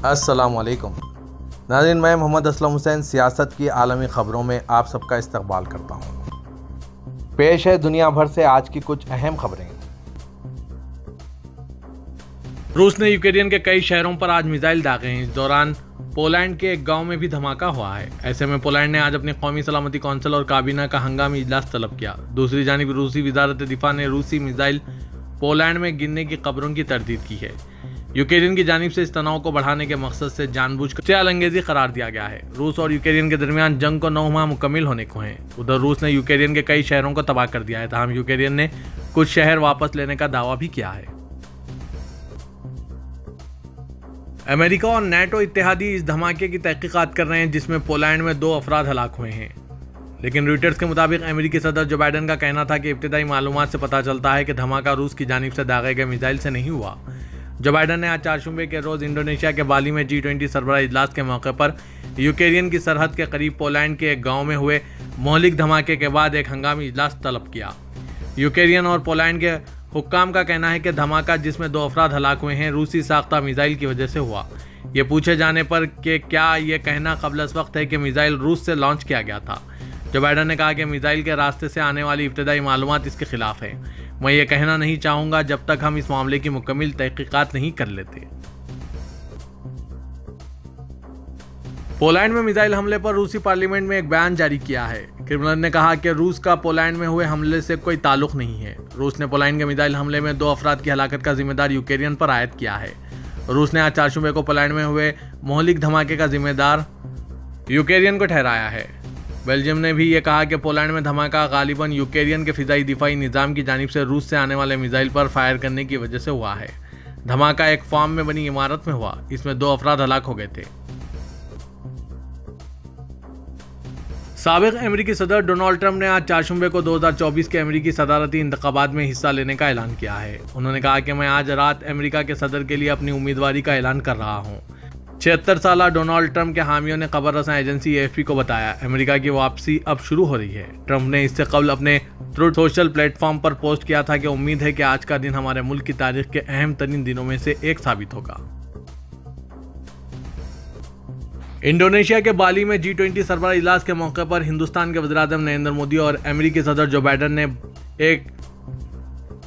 अस्सलामुअलैकुम नाज़रीन, मैं मोहम्मद असलम हुसैन सियासत की आलमी ख़बरों में आप सबका इस्तकबाल करता हूँ। पेश है दुनिया भर से आज की कुछ अहम खबरें। रूस ने यूक्रेन के कई शहरों पर आज मिसाइल दागे हैं। इस दौरान पोलैंड के एक गांव में भी धमाका हुआ है। ऐसे में पोलैंड ने आज अपनी कौमी सलामती कौंसिल और काबीना का हंगामी इजलास तलब किया। दूसरी जानिब रूसी वजारत दिफा ने रूसी मिसाइल पोलैंड में गिरने की खबरों की तरदीद की है। यूक्रेन की जानिब से इस तनाव को बढ़ाने के मकसद से जानबूझकर सियालंगेजी करार दिया गया है। रूस और यूक्रेन के दरमियान जंग को 9 माह मुकम्मिल होने को हैं। उधर रूस ने यूक्रेन के कई शहरों को तबाह कर दिया है, तमाम यूक्रेन ने कुछ शहर वापस लेने का दावा भी किया है। अमेरिका और नेटो इत्तेहादी इस धमाके की तहकीकात कर रहे हैं जिसमें पोलैंड में 2 अफराद हलाक हुए हैं। लेकिन रॉयटर्स के मुताबिक अमेरिकी सदर जो बाइडन का कहना था कि इब्तिदाई मालूमात से पता चलता है कि धमाका रूस की जानिब से दागे गए मिसाइल से नहीं हुआ। जो बाइडन ने आज चारशंबे के रोज इंडोनेशिया के बाली में G20 सरबराह इजलास के मौके पर यूक्रेन की सरहद के करीब पोलैंड के एक गांव में हुए मौलिक धमाके के बाद एक हंगामी इजलास तलब किया। यूक्रेन और पोलैंड के हुक्काम का कहना है कि धमाका जिसमें 2 अफराद हलाक हुए हैं रूसी साख्ता मिसाइल की वजह से हुआ। ये पूछे जाने पर कि क्या ये कहना कबल अज़ वक्त है कि मिसाइल रूस से लॉन्च किया गया था, जो बाइडन ने कहा कि मिसाइल के रास्ते से आने वाली इब्तिदाई मालूमात इसके खिलाफ है। मैं ये कहना नहीं चाहूँगा जब तक हम इस मामले की मुकम्मल तहकीकात नहीं कर लेते। पोलैंड में मिसाइल हमले पर रूसी पार्लियामेंट में एक बयान जारी किया है। क्रेमलिन ने कहा कि रूस का पोलैंड में हुए हमले से कोई ताल्लुक नहीं है। रूस ने पोलैंड के मिसाइल हमले में 2 अफराद की हलाकत का जिम्मेदार यूक्रेन पर आयद किया है। रूस ने आज चारशंबे को पोलैंड में हुए मौलिक धमाके का जिम्मेदार यूक्रेन को ठहराया है। बेल्जियम ने भी ये कहा कि पोलैंड में धमाका गालिबन यूक्रेन के फिजाई दिफाई निज़ाम की जानिब से रूस से आने वाले मिसाइल पर फायर करने की वजह से हुआ है। धमाका एक फार्म में बनी इमारत में हुआ। इसमें 2 अफराद हलाक हो गए थे। साबिक अमेरिकी सदर डोनाल्ड ट्रंप ने आज चारशंबे को 2024 के अमेरिकी सदारती इंतखाबात में हिस्सा लेने का ऐलान किया है। उन्होंने कहा कि मैं आज रात अमेरिका के सदर के लिए अपनी उम्मीदवारी का ऐलान कर रहा हूँ। 76 साला डोनाल्ड ट्रंप के हामियों ने खबर रसां एजेंसी AFP को बताया, अमेरिका की वापसी अब शुरू हो रही है। ट्रंप ने इससे कबल अपने ट्रूथ सोशल प्लेटफॉर्म पर पोस्ट किया था कि उम्मीद है कि आज का दिन हमारे मुल्क की तारीख के अहम तरीन दिनों में से एक साबित होगा। इंडोनेशिया के बाली में G20 सरबराह इजलास के मौके पर हिंदुस्तान के वज़ीर-ए-आज़म नरेंद्र मोदी और अमेरिकी सदर जो बाइडन ने एक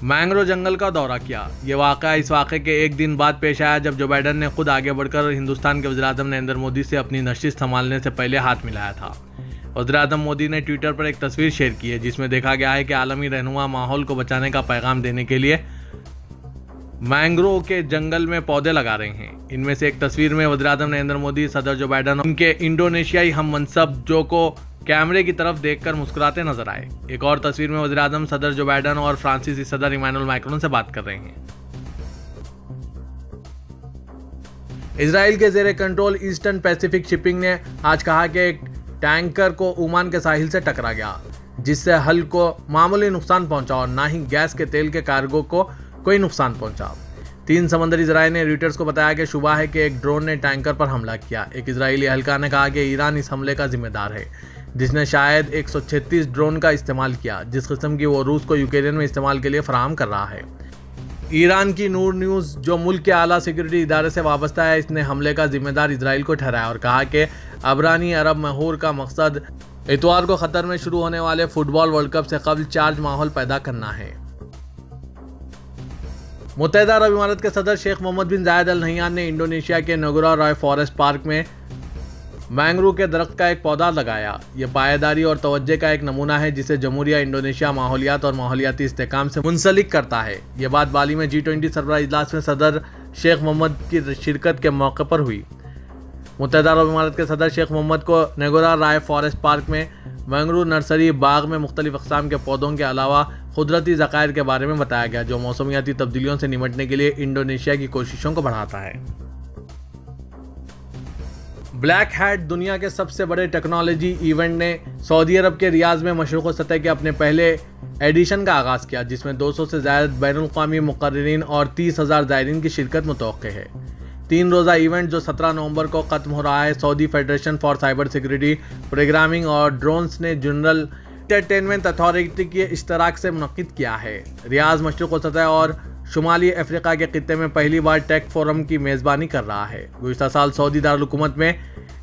मैंग्रोव जंगल का दौरा किया। ये वाक़या इस वाक़े के एक दिन बाद पेश आया जब जो बाइडन ने खुद आगे बढ़कर हिंदुस्तान के वज़ीर-ए-आज़म नरेंद्र मोदी से अपनी नशिस्त संभालने से पहले हाथ मिलाया था। वज़ीर-ए-आज़म मोदी ने ट्विटर पर एक तस्वीर शेयर की है जिसमें देखा गया है कि आलमी रहनुमा माहौल को बचाने का पैगाम देने के लिए मैंग्रोव के जंगल में पौधे लगा रहे हैं। इनमें से एक तस्वीर में वज़ीर-ए-आज़म नरेंद्र मोदी, सदर जो बाइडन और उनके इंडोनेशियाई हम मनसब जो को कैमरे की तरफ देखकर मुस्कुराते नजर आए। एक और तस्वीर में वज़ीर-ए-आज़म सदर जो बाइडन और फ्रांसीसी सदर इमानुएल मैक्रोन से बात कर रहे हैं। इजराइल के ज़ेरे कंट्रोल ईस्टर्न पैसिफिक शिपिंग ने आज कहा कि एक टैंकर को ओमान के साहिल से टकरा गया, जिससे हल को मामूली नुकसान पहुंचा और ना ही गैस के तेल के कार्गो को कोई नुकसान पहुंचा। 3 समंदरी ज़राए ने रॉयटर्स को बताया कि शुबा है कि एक ड्रोन ने टैंकर पर हमला किया। एक इजरायली एहलकार ने कहा कि ईरान इस हमले का जिम्मेदार है, जिसने शायद 136 ड्रोन का इस्तेमाल किया, जिस किस्म की वो रूस को यूक्रेन में इस्तेमाल के लिए फराहम कर रहा है। ईरान की नूर न्यूज़ जो मुल्क के आला सिक्योरिटी इदारे से वाबस्ता है, इसने हमले का जिम्मेदार इजराइल को ठहराया और कहा कि अबरानी अरब महूर का मकसद इतवार को कतर में शुरू होने वाले फुटबॉल वर्ल्ड कप से कबल चार्ज माहौल पैदा करना है। मुत्तहिदा अरब इमारात के सदर शेख मोहम्मद बिन जायद अल नहयान ने इंडोनेशिया के नगोरा रॉय फॉरेस्ट पार्क में मैंग्रोव के दरख्त का एक पौधा लगाया। यह पायदारी और तवज्जो का एक नमूना है जिसे जमहूरिया इंडोनेशिया माहौलियात और माहौलियाती इस्तेहकाम से मुंसलिक करता है। यह बात बाली में G20 सरबराह इजलास में सदर शेख मोहम्मद की शिरकत के मौके पर हुई। मुत्तहिदा अरब इमारात के सदर शेख मोहम्मद को नगोरा रॉय फॉरेस्ट पार्क में मैंग्रोव नर्सरी बाग में मुख्तलिफ अक़साम के पौधों के अलावा कुदरती ज़खायर के बारे में बताया गया, जो मौसमियाती तब्दीलियों से निपटने के लिए इंडोनेशिया की कोशिशों को बढ़ाता है। ब्लैक हैट दुनिया के सबसे बड़े टेक्नोलॉजी इवेंट ने सऊदी अरब के रियाज में मशरूक़ सतह के अपने पहले एडिशन का आगाज़ किया, जिसमें 200 से ज़्यादा बैनुल-अक़वामी मुक़र्रिरीन और 30,000 ज़ायरीन की शिरकत मुतवक्के है। 3 रोज़ा इवेंट जो 17 नवंबर को ख़त्म हो रहा है, Saudi federation for cyber security, programming और ड्रोन्स ने जनरल एंटरटेनमेंट अथॉरिटी के इश्तराक से मुनक़्क़िद किया है। रियाज मशरिक़ सतह और शुमाली अफ्रीका के खित्ते में पहली बार टेक फोरम की मेज़बानी कर रहा है। गुज़िश्ता साल सऊदी दारुल हुकूमत में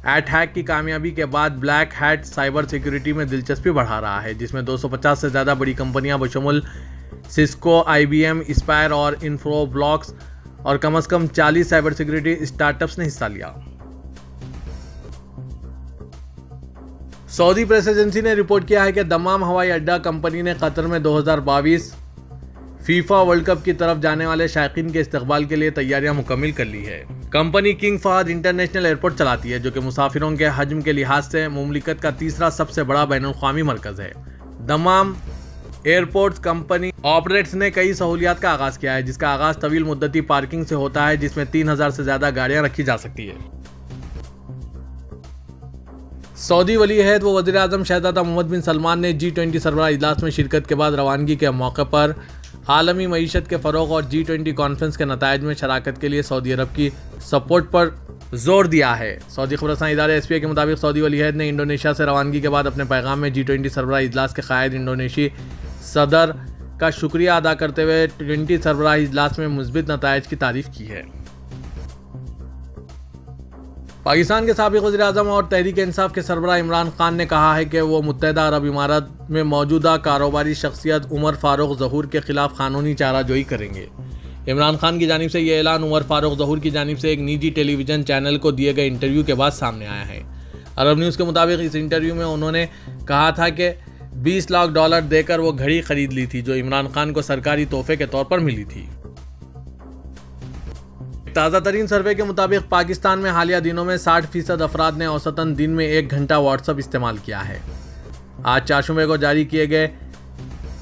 अटैक की कामयाबी के बाद ब्लैक हैट साइबर सिक्योरिटी में दिलचस्पी बढ़ा रहा है, जिसमें 250 से ज़्यादा बड़ी कंपनियां बशमुल सिस्को, IBM, एस्पायर और इन्फोब्लॉक्स और कम से कम 40 साइबर सिक्योरिटी स्टार्टअप्स ने हिस्सा लिया। सऊदी प्रेस एजेंसी ने रिपोर्ट किया है कि दमाम हवाई अड्डा कंपनी ने कतर में 2022 फीफा वर्ल्ड कप की तरफ जाने वाले शायकीन के इस्तकबाल के लिए तैयारियां मुकम्मल कर ली है। Company King Fahd international airport चलाती है, जो कि मुसाफिरों के हजम के लिहाज से मुमलिकत का तीसरा सबसे बड़ा बैनुल-अक़वामी मरकज़ है। दमाम एयरपोर्ट्स कंपनी ऑपरेट्स ने कई सहूलियात का आगाज़ किया है, जिसका आगाज़ तवील मुद्दती पार्किंग से होता है, जिसमें 3000 से ज़्यादा गाड़ियाँ रखी जा सकती है। सऊदी वली अहद व वज़ीर आज़म शहज़ादा मोहम्मद बिन सलमान ने G20 सरबराह इजलास में शिरकत के बाद रवानगी के मौके पर आलमी मईशत के फ़रोग़ और G20 कॉन्फ्रेंस के नताइज में शराकत के लिए सऊदी अरब की सपोर्ट पर जोर दिया है। सऊदी खबरसां इदारे SPA के मुताबिक सऊदी वली अहद ने इंडोनेशिया से रवानगी के बाद अपने पैगाम में G20 सरबराह इजलास के क़ायद इंडोनेशी सदर का शुक्रिया अदा करते हुए 20 सरबराह इजलास में मुस्बित नताइज की तारीफ़ की है। पाकिस्तान के साबिक़ वज़ीर आज़म और तहरीक इंसाफ के सरबराह इमरान खान ने कहा है कि वो मुत्तहदा अरब इमारात में मौजूदा कारोबारी शख्सियत उमर फारूक ज़हूर के खिलाफ कानूनी चाराजोई करेंगे। इमरान खान की जानिब से ये ऐलान उमर फारूक ज़हूर की जानिब से एक निजी टेलीविज़न चैनल को दिए गए इंटरव्यू के बाद सामने आया है। अरब न्यूज़ के मुताबिक इस इंटरव्यू में उन्होंने कहा था कि $20 लाख देकर वो घड़ी खरीद ली थी, जो इमरान खान को सरकारी तोहफे के तौर पर मिली थी। ताज़ा तरीन सर्वे के मुताबिक पाकिस्तान में हालिया दिनों में 60% अफराद ने औसतन दिन में 1 घंटा व्हाट्सएप इस्तेमाल किया है। आज 4 शुमे को जारी किए गए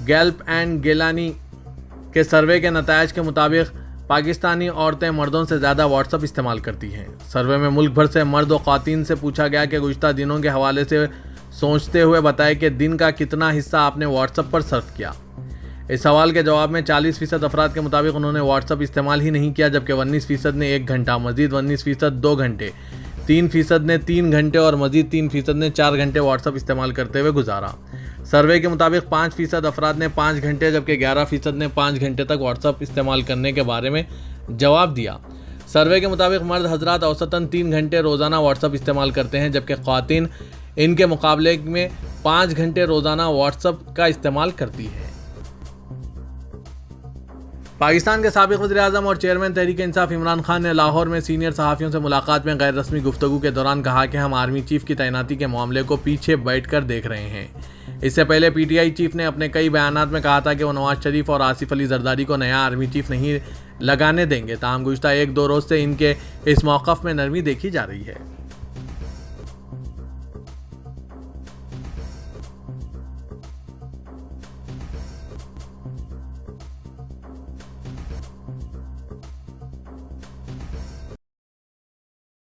गैल्प एंड गेलानी के सर्वे के नतायज के मुताबिक पाकिस्तानी औरतें मर्दों से ज़्यादा व्हाट्सएप इस्तेमाल करती हैं। सर्वे में मुल्क भर से मर्द और ख़वातीन से पूछा गया कि गुज़िश्ता दिनों के हवाले से सोचते हुए बताएं कि दिन का कितना हिस्सा आपने व्हाट्सएप पर सर्फ किया। इस सवाल के जवाब में 40% अफराद के मुताबिक उन्होंने व्हाट्सएप इस्तेमाल ही नहीं किया, जबकि 19% ने 1 घंटा, मजीद 19% 2 घंटे, 3% ने 3 घंटे और मजीद 3% ने 4 घंटे व्हाट्सएप इस्तेमाल करते हुए गुजारा। सर्वे के मुताबिक 5% अफराद ने 5 घंटे जबकि 11% ने 5 घंटे तक व्हाट्सएप इस्तेमाल करने के बारे में जवाब दिया। सर्वे के मुताबिक मर्द हजरात औसतन 3 घंटे रोज़ाना व्हाट्सएप इस्तेमाल करते हैं, जबकि ख़वातीन इनके मुकाबले में 5 घंटे रोज़ाना व्हाट्सएप का इस्तेमाल करती है। पाकिस्तान के साबिक़ वज़ीर आज़म और चेयरमैन तहरीक इंसाफ इमरान खान ने लाहौर में सीनियर सहाफ़ियों से मुलाकात में गैर रस्मी गुफ्तगू के दौरान कहा कि हम आर्मी चीफ की तैनाती के मामले को पीछे बैठकर देख रहे हैं। इससे पहले PTI चीफ ने अपने कई बयानात में कहा था कि वो नवाज शरीफ और आसिफ अली जरदारी को नया आर्मी चीफ नहीं लगाने देंगे। ताहम गुज़िश्ता 1-2 रोज़ से इनके इस मौक़िफ़ में नरमी देखी जा रही है।